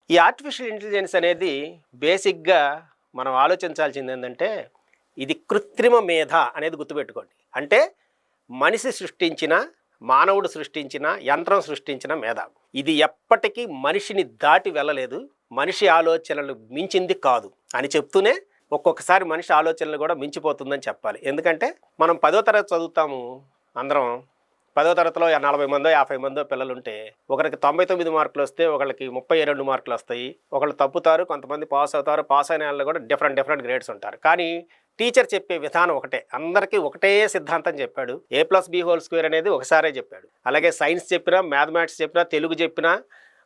ఈ artificial intelligence అనేది బేసిక్గా మనం ఆలోచించాల్సింది ఏంటంటే ఇది కృత్రిమ మేధ అనేది గుర్తుపెట్టుకోండి. అంటే మనిషి సృష్టించిన, మానవుడు సృష్టించిన, యంత్రం సృష్టించిన మేధ. ఇది ఎప్పటికీ మనిషిని దాటి వెళ్ళలేదు, మనిషి ఆలోచనలు మించింది కాదు అని చెప్తూనే ఒక్కొక్కసారి మనిషి ఆలోచనలు కూడా మించిపోతుందని చెప్పాలి. ఎందుకంటే మనం 10వ తరగతి చదువుతాము అందరం. 10వ తరగతిలో 40 మందో 50 మందో పిల్లలు ఉంటే ఒకరికి 99 మార్కులు వస్తే ఒకరికి 32 మార్కులు వస్తాయి. ఒకళ్ళు తప్పుతారు, కొంతమంది పాస్ అవుతారు. పాస్ అయిన వాళ్ళు కూడా డిఫరెంట్ గ్రేడ్స్ ఉంటారు. కానీ టీచర్ చెప్పే విధానం ఒకటే, అందరికీ ఒకటే సిద్ధాంతం చెప్పాడు. A+B² అనేది ఒకసారే చెప్పాడు. అలాగే సైన్స్ చెప్పినా, మ్యాథమెటిక్స్ చెప్పినా, తెలుగు చెప్పినా,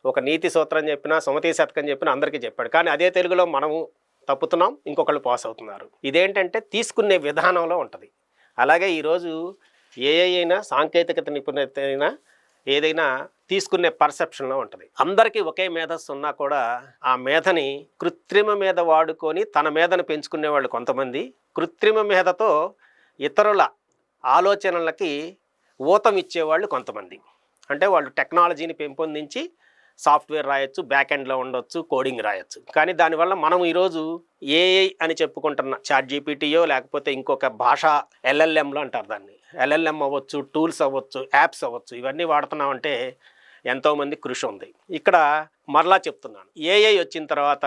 ఒక నీతి సూత్రం చెప్పినా, సుమతి శతకం చెప్పినా అందరికీ చెప్పాడు. కానీ అదే తెలుగులో మనము తప్పుతున్నాం, ఇంకొకళ్ళు పాస్ అవుతున్నారు. ఇదేంటంటే తీసుకునే విధానంలో ఉంటుంది. అలాగే ఈరోజు ఏఐ అయినా, సాంకేతికత నిపుణత అయినా, ఏదైనా తీసుకునే పర్సెప్షన్లో ఉంటుంది. అందరికీ ఒకే మేధస్సు ఉన్నా కూడా ఆ మేధని కృత్రిమ మేధ వాడుకొని తన మేధను పెంచుకునే వాళ్ళు కొంతమంది, కృత్రిమ మేధతో ఇతరుల ఆలోచనలకి ఊతమిచ్చేవాళ్ళు కొంతమంది. అంటే వాళ్ళు టెక్నాలజీని పెంపొందించి సాఫ్ట్వేర్ రాయొచ్చు, బ్యాక్ ఎండ్లో ఉండొచ్చు, కోడింగ్ రాయొచ్చు. కానీ దానివల్ల మనం ఈరోజు ఏఐ అని చెప్పుకుంటున్న ChatGPTయో లేకపోతే ఇంకొక భాష LLMలో అంటారు దాన్ని. LLM అవ్వచ్చు, టూల్స్ అవ్వచ్చు, యాప్స్ అవ్వచ్చు, ఇవన్నీ వాడుతున్నామంటే ఎంతోమంది కృషి ఉంది. ఇక్కడ మరలా చెప్తున్నాను, ఏఐ వచ్చిన తర్వాత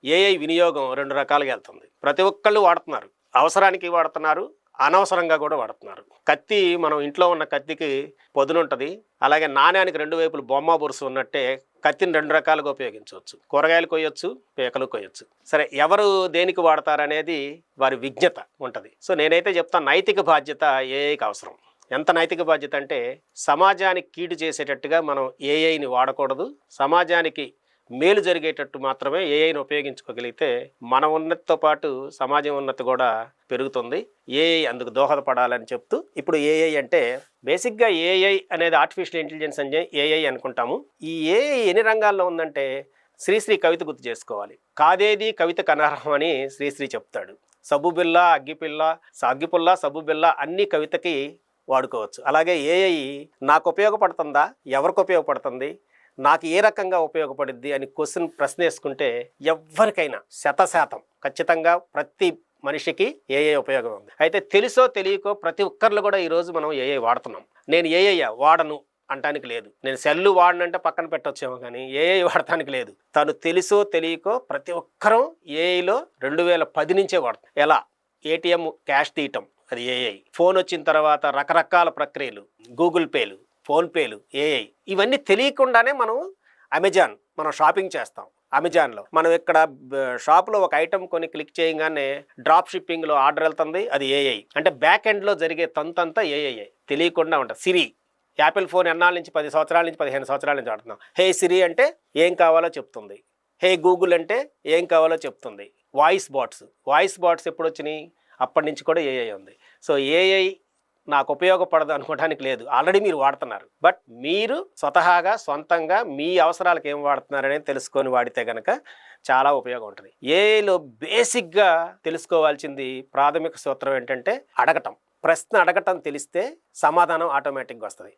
ఏఐ వినియోగం 2 రకాలుగా వెళ్తుంది. ప్రతి ఒక్కళ్ళు వాడుతున్నారు, అవసరానికి వాడుతున్నారు, అనవసరంగా కూడా వాడుతున్నారు. కత్తి, మనం ఇంట్లో ఉన్న కత్తికి పొదునుంటుంది, అలాగే నాణ్యానికి 2 వైపులు బొమ్మ బొరుసు ఉన్నట్టే కత్తిని 2 రకాలుగా ఉపయోగించవచ్చు. కూరగాయలు కొయ్యొచ్చు, పీకలు కొయ్యొచ్చు. సరే, ఎవరు దేనికి వాడతారనేది వారి విజ్ఞత ఉంటుంది. సో నేనైతే చెప్తాను, నైతిక బాధ్యత ఏఐకి అవసరం. ఎంత నైతిక బాధ్యత అంటే సమాజానికి కీడు చేసేటట్టుగా మనం ఏఐని వాడకూడదు. సమాజానికి మేలు జరిగేటట్టు మాత్రమే ఏఐని ఉపయోగించుకోగలిగితే మన ఉన్నతితో పాటు సమాజం ఉన్నతి కూడా పెరుగుతుంది. ఏఐ అందుకు దోహదపడాలని చెప్తూ, ఇప్పుడు ఏఐ అంటే బేసిక్గా ఏఐ అనేది ఆర్టిఫిషియల్ ఇంటెలిజెన్స్ అంటే ఏఐ అనుకుంటాము. ఈ ఏఐ ఎన్ని రంగాల్లో ఉందంటే శ్రీశ్రీ కవిత గుర్తు చేసుకోవాలి. కాదేది కవిత కనర్హం అని శ్రీశ్రీ చెప్తాడు. సబ్బుబిల్ల, అగ్గిపుల్ల, సబ్బుబిల్ల అన్ని కవితకి వాడుకోవచ్చు. అలాగే ఏఐ నాకు ఉపయోగపడుతుందా, ఎవరికి ఉపయోగపడుతుంది, నాకు ఏ రకంగా ఉపయోగపడుద్ది అని ప్రశ్న వేసుకుంటే ఎవరికైనా 100% ఖచ్చితంగా ప్రతి మనిషికి ఏఐ ఉపయోగం ఉంది. అయితే తెలుసో తెలియకో ప్రతి ఒక్కరిలో కూడా ఈరోజు మనం ఏఐ వాడుతున్నాం. నేను ఏఐ వాడను అంటానికి లేదు. నేను సెల్లు వాడనంటే పక్కన పెట్టొచ్చేమో, కానీ ఏఐ వాడటానికి లేదు. తను తెలుసో తెలియకో ప్రతి ఒక్కరూ ఏఐలో 2010 నుంచే వాడుతాం. ఎలా? ATM క్యాష్ తీయటం, అది ఏఐ. ఫోన్ వచ్చిన తర్వాత రకరకాల ప్రక్రియలు, గూగుల్ పేలు, ఫోన్పేలు, ఏఐ, ఇవన్నీ తెలియకుండానే మనం షాపింగ్ చేస్తాం. అమెజాన్లో మనం ఇక్కడ షాప్లో ఒక ఐటెం కొని క్లిక్ చేయగానే డ్రాప్ షిప్పింగ్లో ఆర్డర్ వెళ్తుంది, అది ఏఐ. అంటే బ్యాక్ ఎండ్లో జరిగే తంతంతా ఏఐ తెలియకుండా ఉంటుంది. సిరి, యాపిల్ ఫోన్ ఎన్నాళ్ళ నుంచి, 10 సంవత్సరాల నుంచి, 15 సంవత్సరాల నుంచి వాడుతున్నాం. హే సిరి అంటే ఏం కావాలో చెప్తుంది. హే గూగుల్ అంటే ఏం కావాలో చెప్తుంది. వాయిస్ బాట్స్ ఎప్పుడు వచ్చినాయి? అప్పటి నుంచి కూడా ఏఐ ఉంది. సో ఏఐ నాకు ఉపయోగపడదు అనుకోవడానికి లేదు, ఆల్రెడీ మీరు వాడుతున్నారు. బట్ మీరు స్వతహాగా సొంతంగా మీ అవసరాలకు ఏం వాడుతున్నారనేది తెలుసుకొని వాడితే కనుక చాలా ఉపయోగం ఉంటుంది. ఏఐలో బేసిక్గా తెలుసుకోవాల్సింది ప్రాథమిక సూత్రం ఏంటంటే అడగటం. ప్రశ్న అడగటం తెలిస్తే సమాధానం ఆటోమేటిక్గా వస్తుంది.